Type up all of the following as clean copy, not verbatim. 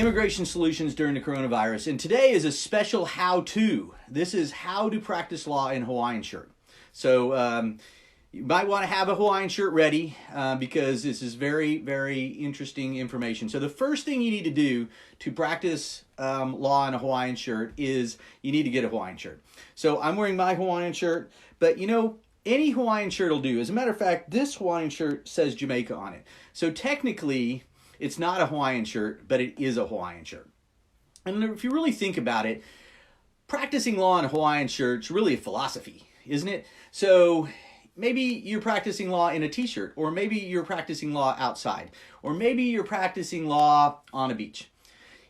Immigration solutions during the coronavirus, and today is a special how-to. This is how to practice law in Hawaiian shirt. So you might want to have a Hawaiian shirt ready because this is very, very interesting information. So the first thing you need to do to practice law in a Hawaiian shirt is you need to get a Hawaiian shirt. So I'm wearing my Hawaiian shirt, but you know, any Hawaiian shirt will do. As a matter of fact, this Hawaiian shirt says Jamaica on it. So technically, it's not a Hawaiian shirt, but it is a Hawaiian shirt. And if you really think about it, practicing law in a Hawaiian shirt is really a philosophy, isn't it? So maybe you're practicing law in a t-shirt, or maybe you're practicing law outside, or maybe you're practicing law on a beach.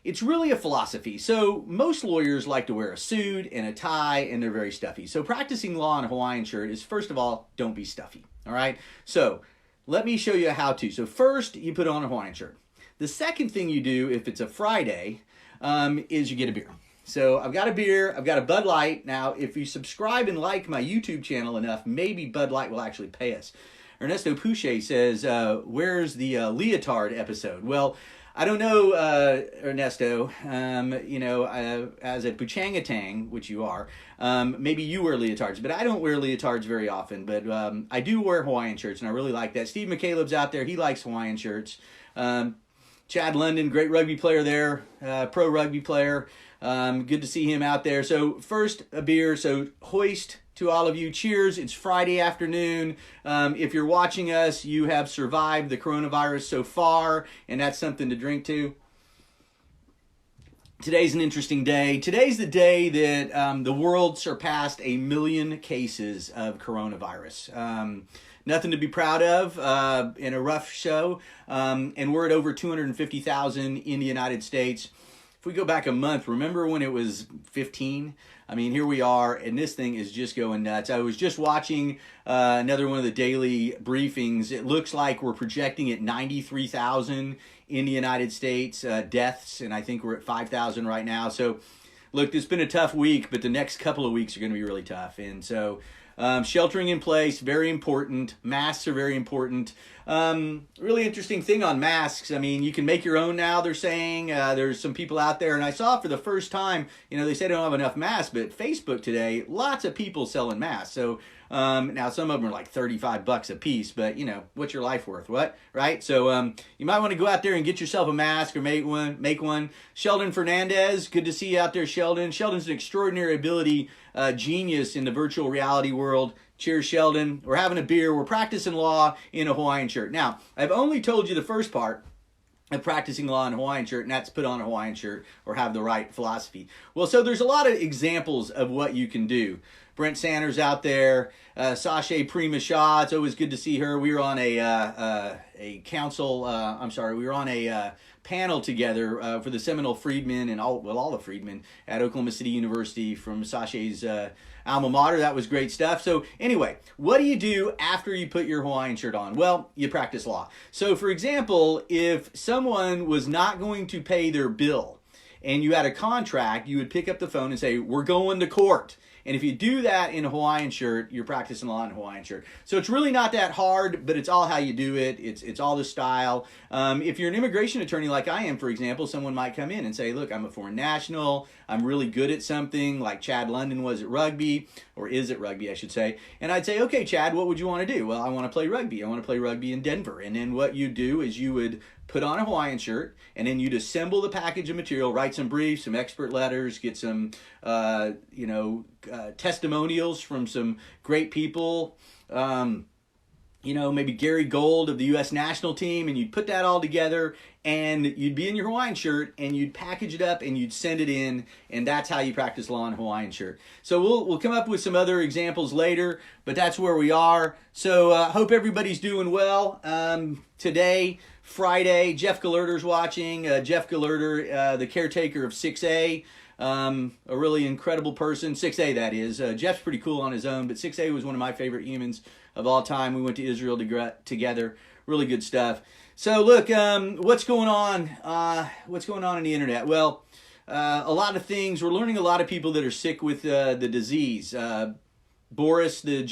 It's really a philosophy. So most lawyers like to wear a suit and a tie, and they're very stuffy. So practicing law in a Hawaiian shirt is, first of all, don't be stuffy, all right? So let me show you how to. So first, you put on a Hawaiian shirt. The second thing you do, if it's a Friday, is you get a beer. So I've got a beer, I've got a Bud Light. Now, if you subscribe and like my YouTube channel enough, maybe Bud Light will actually pay us. Ernesto Puche says, where's the leotard episode? Well, I don't know, Ernesto, you know, as a Puchangatang, which you are, maybe you wear leotards, but I don't wear leotards very often, but I do wear Hawaiian shirts, and I really like that. Steve McCaleb's out there, he likes Hawaiian shirts. Chad London, great rugby player there, pro rugby player, good to see him out there. So first, a beer, so hoist to all of you. Cheers. It's Friday afternoon. If you're watching us, you have survived the coronavirus so far, and that's something to drink to. Today's an interesting day. Today's the day that the world surpassed 1 million cases of coronavirus. Nothing to be proud of in a rough show, and we're at over 250,000 in the United States. If we go back a month, remember when it was 15? I mean, here we are, and this thing is just going nuts. I was just watching another one of the daily briefings. It looks like we're projecting at 93,000 in the United States deaths, and I think we're at 5,000 right now. So, look, it's been a tough week, but the next couple of weeks are going to be really tough. And so, sheltering in place, very important. Masks are very important. Really interesting thing on masks. I mean, you can make your own now, they're saying. There's some people out there, and I saw for the first time, you know, they say they don't have enough masks, but Facebook today, lots of people selling masks. So now some of them are like $35 a piece, but you know, what's your life worth? What, right? So you might want to go out there and get yourself a mask or make one. Sheldon Fernandez, good to see you out there, Sheldon. Sheldon's an extraordinary ability genius in the virtual reality world. Cheers, Sheldon. We're having a beer. We're practicing law in a Hawaiian shirt. Now, I've only told you the first part of practicing law in a Hawaiian shirt, and that's put on a Hawaiian shirt or have the right philosophy. Well, so there's a lot of examples of what you can do. Brent Sanders out there, Sasha Prima Shah, it's always good to see her. We were on a panel together for the Seminole Freedmen and all the Freedmen at Oklahoma City University from Sasha's alma mater. That was great stuff. So anyway, what do you do after you put your Hawaiian shirt on? Well, you practice law. So for example, if someone was not going to pay their bill and you had a contract, you would pick up the phone and say, we're going to court. And if you do that in a Hawaiian shirt, you're practicing law in a Hawaiian shirt. So it's really not that hard, but it's all how you do it. It's all the style. If you're an immigration attorney like I am, for example, someone might come in and say, look, I'm a foreign national. I'm really good at something like Chad London was at rugby, or is at rugby, I should say. And I'd say, okay, Chad, what would you want to do? Well, I want to play rugby. I want to play rugby in Denver. And then what you do is you would put on a Hawaiian shirt, and then you'd assemble the package of material, write some briefs, some expert letters, get some, testimonials from some great people, maybe Gary Gold of the U.S. national team, and you'd put that all together, and you'd be in your Hawaiian shirt, and you'd package it up, and you'd send it in, and that's how you practice law in a Hawaiian shirt. So we'll come up with some other examples later, but that's where we are. So hope everybody's doing well. Today, Friday, Jeff Galerter's watching. Jeff Galerter, the caretaker of 6A, a really incredible person. 6A, that is. Jeff's pretty cool on his own, but 6A was one of my favorite humans of all time. We went to Israel together. Really good stuff. So look, what's going on? What's going on the internet? Well, a lot of things. We're learning a lot of people that are sick with the disease. Boris, the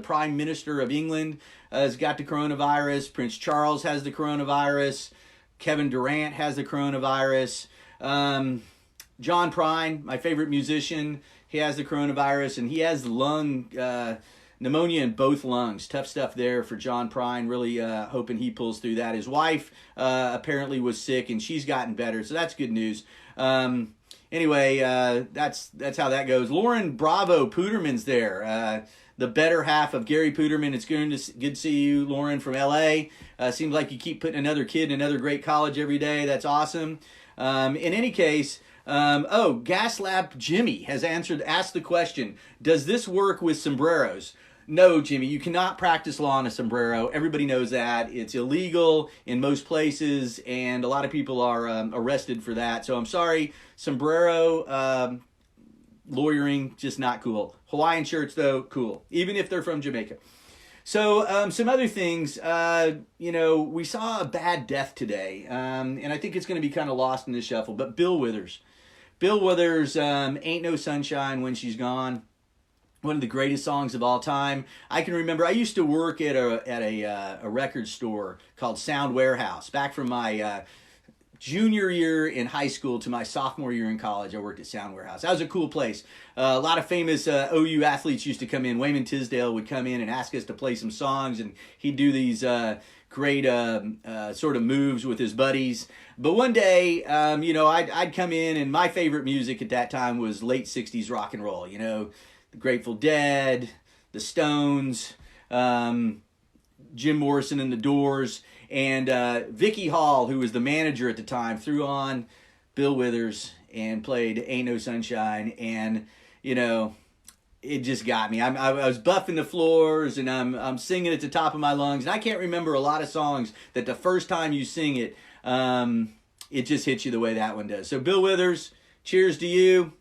Prime Minister of England, has got the coronavirus. Prince Charles has the coronavirus. Kevin Durant has the coronavirus. John Prine, my favorite musician, he has the coronavirus, and he has lung pneumonia in both lungs. Tough stuff there for Jon Prine. Really hoping he pulls through that. His wife apparently was sick, and she's gotten better, so that's good news. Anyway, that's how that goes. Lauren Bravo Puderman's there. The better half of Gary Puderman. It's good to see you, Lauren, from LA. Seems like you keep putting another kid in another great college every day. That's awesome. In any case, Gas Lab Jimmy has asked the question, does this work with sombreros? No, Jimmy, you cannot practice law in a sombrero. Everybody knows that. It's illegal in most places, and a lot of people are arrested for that. So I'm sorry, sombrero lawyering, just not cool. Hawaiian shirts, though, cool, even if they're from Jamaica. So some other things, we saw a bad death today, and I think it's going to be kind of lost in the shuffle, but Bill Withers. Bill Withers, Ain't No Sunshine When She's Gone. One of the greatest songs of all time. I can remember I used to work at a record store called Sound Warehouse. Back from my junior year in high school to my sophomore year in college, I worked at Sound Warehouse. That was a cool place. A lot of famous OU athletes used to come in. Wayman Tisdale would come in and ask us to play some songs, and he'd do these great sort of moves with his buddies. But one day, I'd come in, and my favorite music at that time was late 60s rock and roll. The Grateful Dead, the Stones, Jim Morrison and the Doors, and Vicky Hall, who was the manager at the time, threw on Bill Withers and played Ain't No Sunshine, and it just got me. I was buffing the floors, and I'm singing at the top of my lungs, and I can't remember a lot of songs that the first time you sing it, it just hits you the way that one does. So Bill Withers, cheers to you.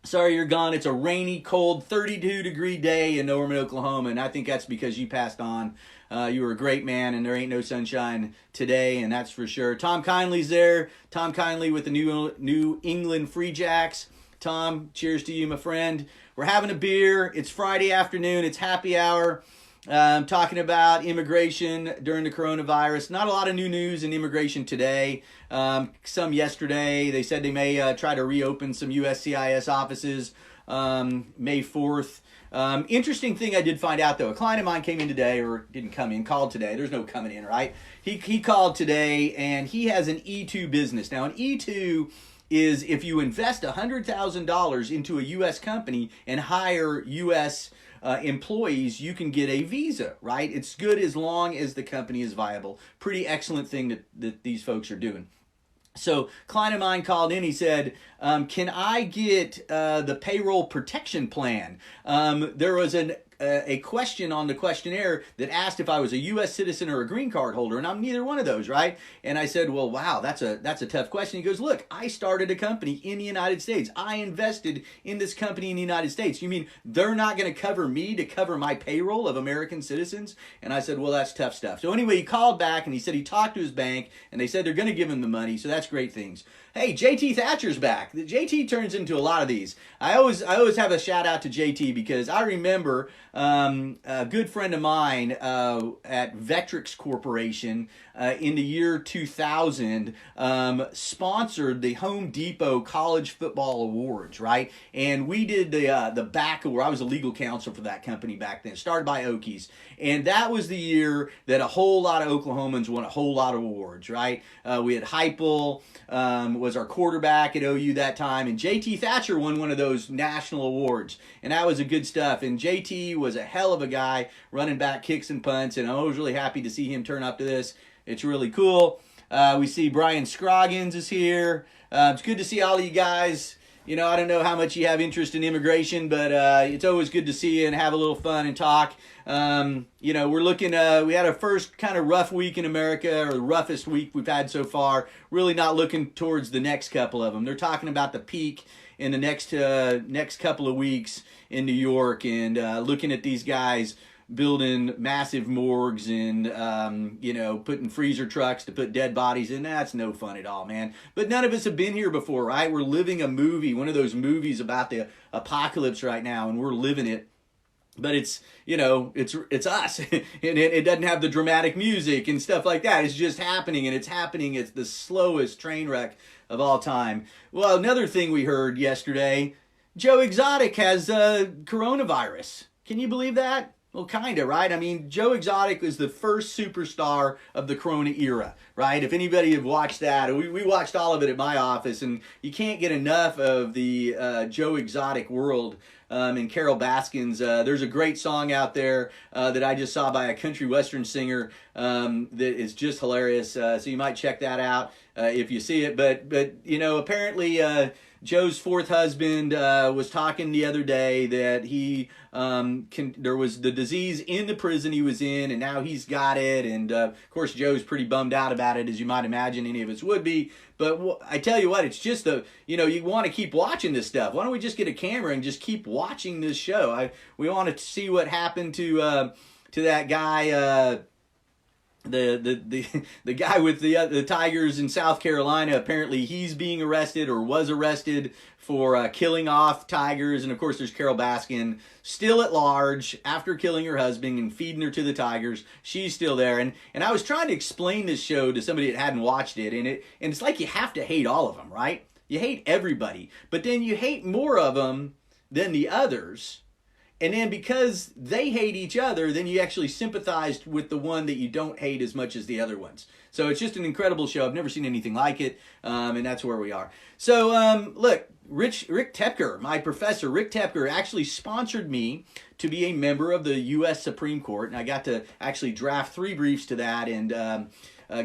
Sorry you're gone. It's a rainy, cold, 32-degree day in Norman, Oklahoma, and I think that's because you passed on. You were a great man, and there ain't no sunshine today, and that's for sure. Tom Kindly's there. Tom Kindly with the New England Free Jacks. Tom, cheers to you, my friend. We're having a beer. It's Friday afternoon. It's happy hour. Talking about immigration during the coronavirus. Not a lot of new news in immigration today. Some yesterday. They said they may try to reopen some USCIS offices May 4th. Interesting thing I did find out, though. A client of mine came in today, or didn't come in, called today. There's no coming in, right? He called today, and he has an E2 business. Now, an E2 is if you invest $100,000 into a U.S. company and hire U.S. Employees, you can get a visa, right? It's good as long as the company is viable. Pretty excellent thing that these folks are doing. So, client of mine called in. He said, can I get the payroll protection plan? There was a question on the questionnaire that asked if I was a U.S. citizen or a green card holder, and I'm neither one of those, right? And I said, well, wow, that's a tough question. He goes, look, I started a company in the United States. I invested in this company in the United States. You mean they're not going to cover me to cover my payroll of American citizens? And I said, well, that's tough stuff. So anyway, he called back, and he said he talked to his bank, and they said they're going to give him the money, so that's great things. Hey, JT Thatcher's back. The JT turns into a lot of these. I always have a shout out to JT because I remember a good friend of mine at Vectrix Corporation in the year 2000 sponsored the Home Depot College Football Awards, right? And we did the back award. I was a legal counsel for that company back then, started by Okies. And that was the year that a whole lot of Oklahomans won a whole lot of awards, right? We had Heupel, was our quarterback at OU that time, and JT Thatcher won one of those national awards, and that was a good stuff. And JT was a hell of a guy, running back kicks and punts, and I was really happy to see him turn up to this. It's really cool. We see Brian Scroggins is here. It's good to see all of you guys. I don't know how much you have interest in immigration, but it's always good to see you and have a little fun and talk. We're looking, we had our first kind of rough week in America, or the roughest week we've had so far. Really not looking towards the next couple of them. They're talking about the peak in the next couple of weeks in New York, and looking at these guys building massive morgues and, putting freezer trucks to put dead bodies in. That's no fun at all, man. But none of us have been here before, right? We're living a movie, one of those movies about the apocalypse right now, and we're living it. but it's, you know, it's us. And it doesn't have the dramatic music and stuff like that. It's just happening, and it's happening. It's the slowest train wreck of all time. Well, another thing we heard yesterday, Joe Exotic has coronavirus. Can you believe that? Well, kind of, right? I mean, Joe Exotic was the first superstar of the Corona era, right? If anybody have watched that, we watched all of it at my office, and you can't get enough of the Joe Exotic world. And Carol Baskin's, there's a great song out there that I just saw by a country western singer that is just hilarious. So you might check that out if you see it. But you know, apparently Joe's fourth husband was talking the other day that he there was the disease in the prison he was in, and now he's got it. And of course, Joe's pretty bummed out about it, as you might imagine any of us would be. But I tell you what, it's just you want to keep watching this stuff. Why don't we just get a camera and just keep watching this show? We want to see what happened to that guy. The guy with the Tigers in South Carolina. Apparently he's being arrested, or was arrested, for killing off tigers. And of course there's Carol Baskin, still at large after killing her husband and feeding her to the tigers. She's still there. And I was trying to explain this show to somebody that hadn't watched it, and it's like you have to hate all of them, right? You hate everybody, but then you hate more of them than the others. And then because they hate each other, then you actually sympathized with the one that you don't hate as much as the other ones. So it's just an incredible show. I've never seen anything like it, and that's where we are. So look, Rick Tepker, my professor, Rick Tepker, actually sponsored me to be a member of the U.S. Supreme Court, and I got to actually draft 3 briefs to that, and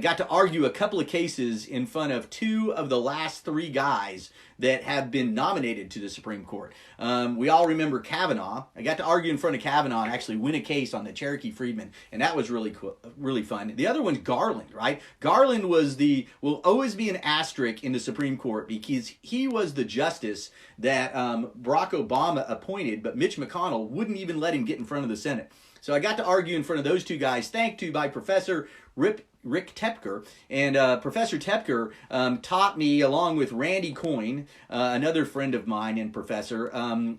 got to argue a couple of cases in front of 2 of the last 3 guys that have been nominated to the Supreme Court. We all remember Kavanaugh. I got to argue in front of Kavanaugh and actually win a case on the Cherokee Freedmen, and that was really cool, really fun. The other one's Garland, right? Garland will always be an asterisk in the Supreme Court because he was the justice that Barack Obama appointed, but Mitch McConnell wouldn't even let him get in front of the Senate. So I got to argue in front of those 2 guys, thanks to by Professor Rick Tepker. And Professor Tepker taught me, along with Randy Coyne, another friend of mine and professor,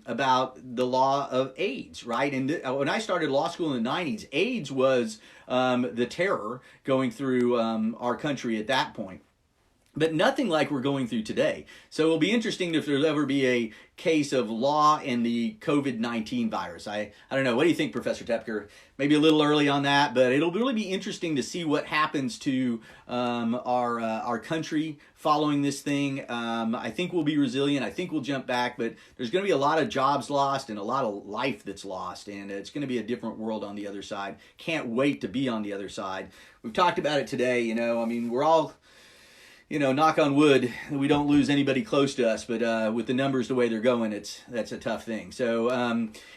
about the law of AIDS, right? And when I started law school in the 90s, AIDS was the terror going through our country at that point. But nothing like we're going through today. So it'll be interesting if there'll ever be a case of law and the COVID-19 virus. I don't know. What do you think, Professor Tepker? Maybe a little early on that, but it'll really be interesting to see what happens to our country following this thing. I think we'll be resilient. I think we'll jump back, but there's going to be a lot of jobs lost and a lot of life that's lost, and it's going to be a different world on the other side. Can't wait to be on the other side. We've talked about it today. I mean, we're all, knock on wood, we don't lose anybody close to us, but with the numbers the way they're going, that's a tough thing. So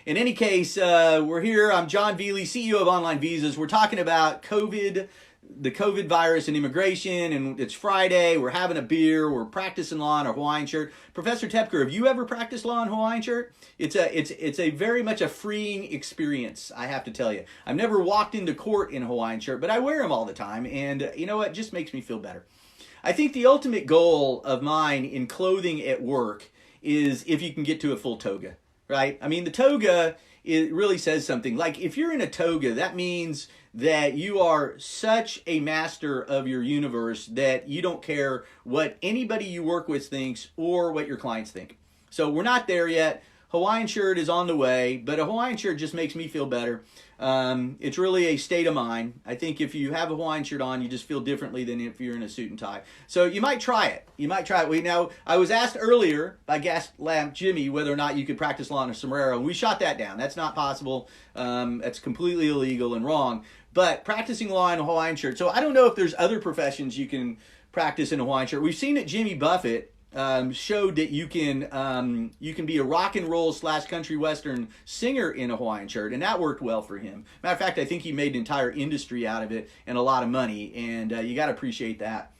in any case, we're here. I'm Jon Velie, CEO of OnlineVisas. We're talking about the COVID virus and immigration, and it's Friday. We're having a beer. We're practicing law in our Hawaiian shirt. Professor Tepker, have you ever practiced law in Hawaiian shirt? It's a very much a freeing experience, I have to tell you. I've never walked into court in a Hawaiian shirt, but I wear them all the time, and you know what? It just makes me feel better. I think the ultimate goal of mine in clothing at work is if you can get to a full toga, right? I mean, the toga, it really says something. Like, if you're in a toga, that means that you are such a master of your universe that you don't care what anybody you work with thinks or what your clients think. So we're not there yet. Hawaiian shirt is on the way, but a Hawaiian shirt just makes me feel better. It's really a state of mind. I think if you have a Hawaiian shirt on, you just feel differently than if you're in a suit and tie. So you might try it. Now, I was asked earlier by Gas Lamp Jimmy whether or not you could practice law in a sombrero, and we shot that down. That's not possible. That's completely illegal and wrong. But practicing law in a Hawaiian shirt. So I don't know if there's other professions you can practice in a Hawaiian shirt. We've seen that Jimmy Buffett showed that you can be a rock and roll / country western singer in a Hawaiian shirt, and that worked well for him. Matter of fact, I think he made an entire industry out of it and a lot of money, and you got to appreciate that.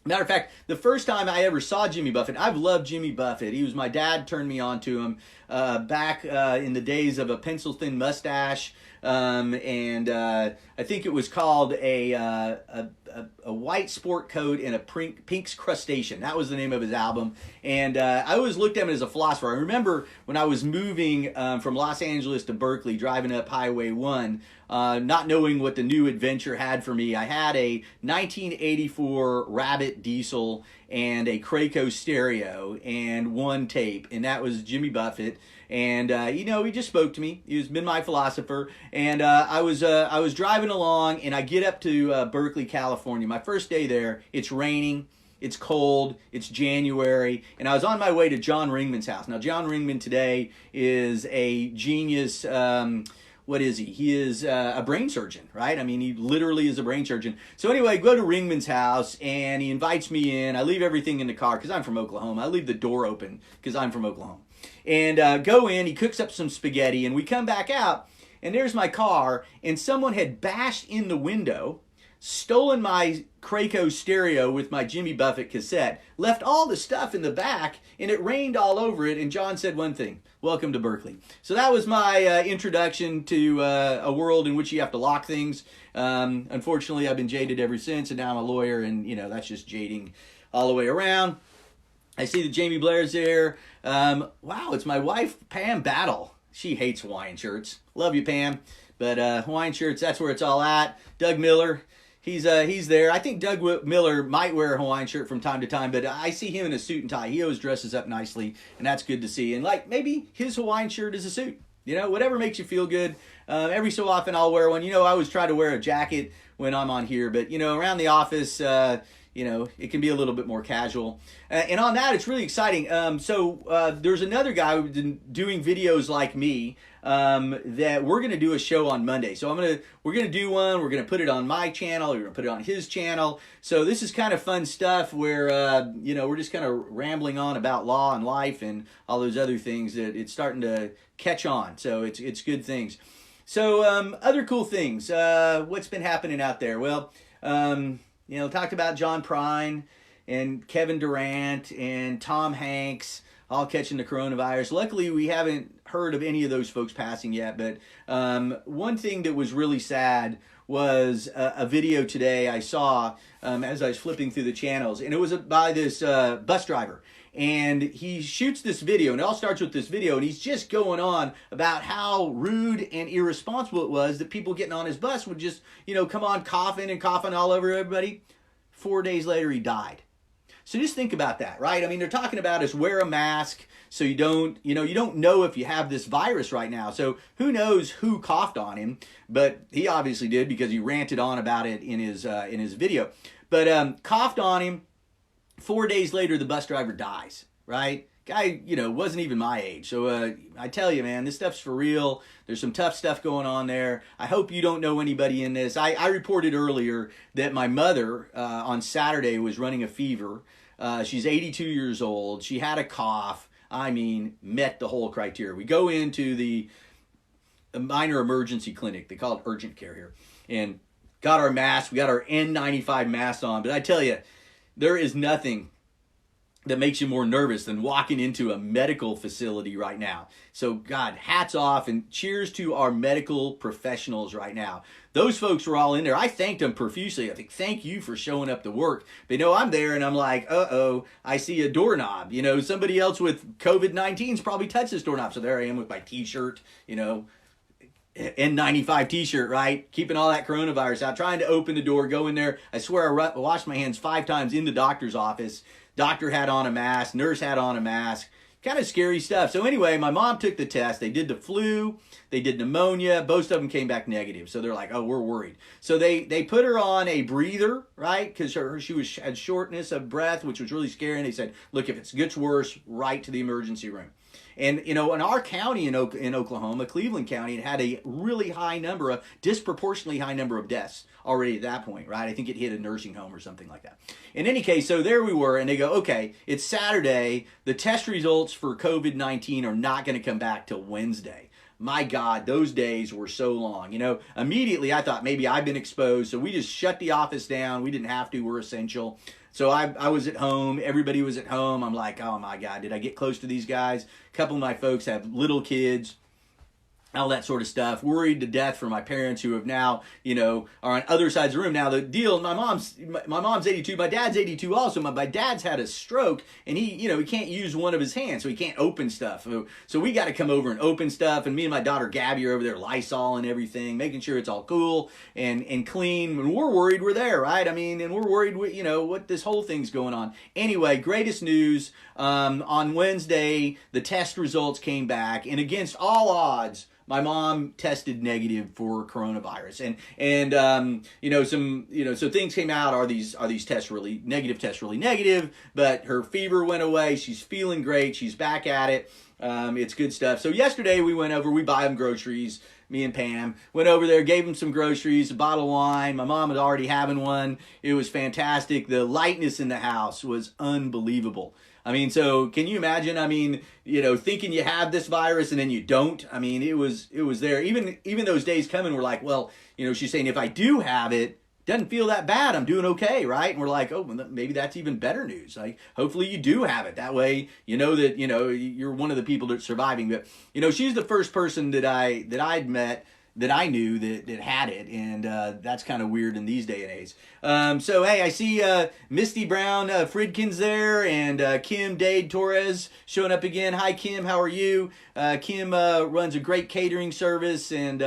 Matter of fact, the first time I ever saw Jimmy Buffett, I've loved Jimmy Buffett. My dad turned me on to him back in the days of a pencil-thin mustache. I think it was called a white sport coat and a pink's crustacean. That was the name of his album. And I always looked at him as a philosopher. I remember when I was moving from Los Angeles to Berkeley, driving up Highway 1, not knowing what the new adventure had for me. I had a 1984 Rabbit diesel and a Kraco stereo and one tape, and that was Jimmy Buffett. And he just spoke to me. He's been my philosopher. And I was driving along, and I get up to Berkeley, California. My first day there. It's raining. It's cold. It's January, and I was on my way to John Ringman's house. Now, John Ringman today is a genius. What is he? He is a brain surgeon, right? I mean, he literally is a brain surgeon. So anyway, I go to Ringman's house, and he invites me in. I leave everything in the car because I'm from Oklahoma. I leave the door open because I'm from Oklahoma. And go in, he cooks up some spaghetti, and we come back out, and there's my car, and someone had bashed in the window, stolen my Kraco stereo with my Jimmy Buffett cassette, left all the stuff in the back, and it rained all over it, and John said one thing: welcome to Berkeley. So that was my introduction to a world in which you have to lock things. Unfortunately, I've been jaded ever since, and now I'm a lawyer, and that's just jading all the way around. I see that Jamie Blair's there. Wow, it's my wife, Pam Battle. She hates Hawaiian shirts. Love you, Pam. But Hawaiian shirts, that's where it's all at. Doug Miller, he's there. I think Doug Miller might wear a Hawaiian shirt from time to time, but I see him in a suit and tie. He always dresses up nicely, and that's good to see. And maybe his Hawaiian shirt is a suit. Whatever makes you feel good. Every so often I'll wear one. I always try to wear a jacket when I'm on here, but around the office, it can be a little bit more casual. And on that, it's really exciting. So there's another guy who's been doing videos like me that we're going to do a show on Monday. So we're going to do one. We're going to put it on my channel. We're going to put it on his channel. So this is kind of fun stuff where, we're just kind of rambling on about law and life and all those other things that it's starting to catch on. So it's good things. So other cool things. What's been happening out there? Well, talked about John Prine and Kevin Durant and Tom Hanks all catching the coronavirus. Luckily, we haven't heard of any of those folks passing yet. But one thing that was really sad was a video today I saw as I was flipping through the channels. And it was by this bus driver. And he shoots this video, and it all starts with this video, and he's just going on about how rude and irresponsible it was that people getting on his bus would just, come on coughing and coughing all over everybody. 4 days later, he died. So just think about that, right? I mean, they're talking about is wear a mask so you don't know if you have this virus right now. So who knows who coughed on him, but he obviously did because he ranted on about it in his video. But coughed on him. 4 days later, the bus driver dies, right? Guy, wasn't even my age. So I tell you, man, this stuff's for real. There's some tough stuff going on there. I hope you don't know anybody in this. I reported earlier that my mother on Saturday was running a fever. She's 82 years old. She had a cough. I mean, met the whole criteria. We go into the minor emergency clinic. They call it urgent care here. And got our masks. We got our N95 masks on. But I tell you, there is nothing that makes you more nervous than walking into a medical facility right now. So, God, hats off and cheers to our medical professionals right now. Those folks were all in there. I thanked them profusely. I think, thank you for showing up to work. But, I'm there and I'm like, uh-oh, I see a doorknob. Somebody else with COVID-19's probably touched this doorknob. So there I am with my T-shirt, N95 T-shirt, right? Keeping all that coronavirus out, trying to open the door, go in there. I swear I washed my hands 5 times in the doctor's office. Doctor had on a mask, nurse had on a mask. Kind of scary stuff. So anyway, my mom took the test. They did the flu, they did pneumonia. Both of them came back negative. So they're like, oh, we're worried. So they put her on a breather, right? Because she had shortness of breath, which was really scary. And they said, look, if it gets worse, right to the emergency room. And, in our county in Oklahoma, Cleveland County, it had a really disproportionately high number of deaths already at that point, right? I think it hit a nursing home or something like that. In any case, so there we were, and they go, okay, it's Saturday. The test results for COVID-19 are not going to come back till Wednesday. My God, those days were so long. Immediately I thought maybe I've been exposed, so we just shut the office down. We didn't have to. We're essential. So I was at home. Everybody was at home. I'm like, oh my God, did I get close to these guys? A couple of my folks have little kids. all that sort of stuff. Worried to death for my parents who have now, are on other sides of the room. Now the deal, my mom's 82, my dad's 82 also. My dad's had a stroke, and he can't use one of his hands, so he can't open stuff. So we got to come over and open stuff, and me and my daughter Gabby are over there Lysol and everything, making sure it's all cool and clean. And we're worried we're there, right? I mean, and we're worried what this whole thing's going on. Anyway, greatest news, on Wednesday, the test results came back, and against all odds, my mom tested negative for coronavirus, so things came out. Are these tests really negative? But her fever went away. She's feeling great. She's back at it. It's good stuff. So yesterday we went over. We buy them groceries. Me and Pam went over there, gave them some groceries, a bottle of wine. My mom was already having one. It was fantastic. The lightness in the house was unbelievable. I mean, so can you imagine? I mean, thinking you have this virus and then you don't. I mean, it was there. Even those days coming, we're like, well, she's saying if I do have it, doesn't feel that bad. I'm doing okay, right? And we're like, oh, maybe that's even better news. Like, hopefully you do have it. That way, that you're one of the people that's surviving. But she's the first person that I'd met that I knew that had it, and that's kind of weird in these day and age. So hey, I see Misty Brown Fridkin's there, and Kim Dade Torres showing up again. Hi Kim, how are you? Kim runs a great catering service, and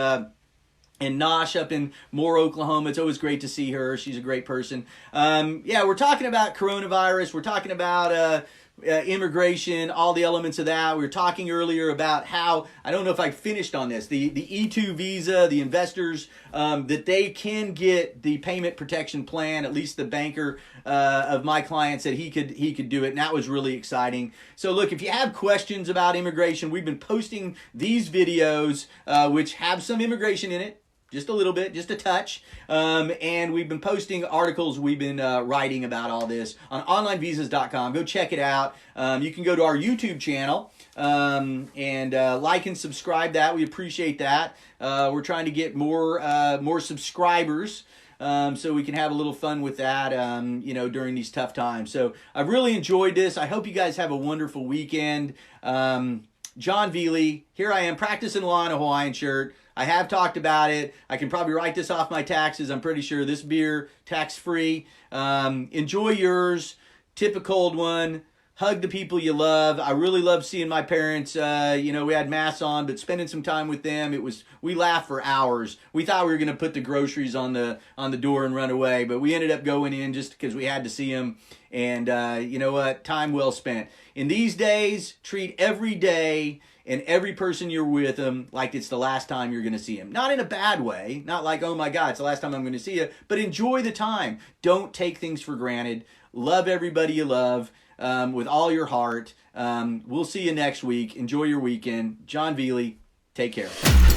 Nosh up in Moore, Oklahoma. It's always great to see her. She's a great person. We're talking about coronavirus. We're talking about immigration, all the elements of that. We were talking earlier about how, I don't know if I finished on this, the E2 visa, the investors, that they can get the payment protection plan. At least the banker of my client said he could do it, and that was really exciting. So look, if you have questions about immigration, we've been posting these videos which have some immigration in it. Just a little bit, just a touch. And we've been posting articles we've been writing about all this on OnlineVisas.com. Go check it out. You can go to our YouTube channel and like and subscribe that. We appreciate that. We're trying to get more subscribers so we can have a little fun with that, during these tough times. So I've really enjoyed this. I hope you guys have a wonderful weekend. Jon Velie, here I am practicing law in a Hawaiian shirt. I have talked about it. I can probably write this off my taxes. I'm pretty sure this beer, tax-free. Enjoy yours. Tip a cold one. Hug the people you love. I really love seeing my parents. We had masks on, but spending some time with them, we laughed for hours. We thought we were going to put the groceries on the door and run away, but we ended up going in just because we had to see them. And you know what? Time well spent. In these days, treat every day and every person you're with them like it's the last time you're going to see them. Not in a bad way. Not like, oh my God, it's the last time I'm going to see you. But enjoy the time. Don't take things for granted. Love everybody you love with all your heart. We'll see you next week. Enjoy your weekend. Jon Velie, take care.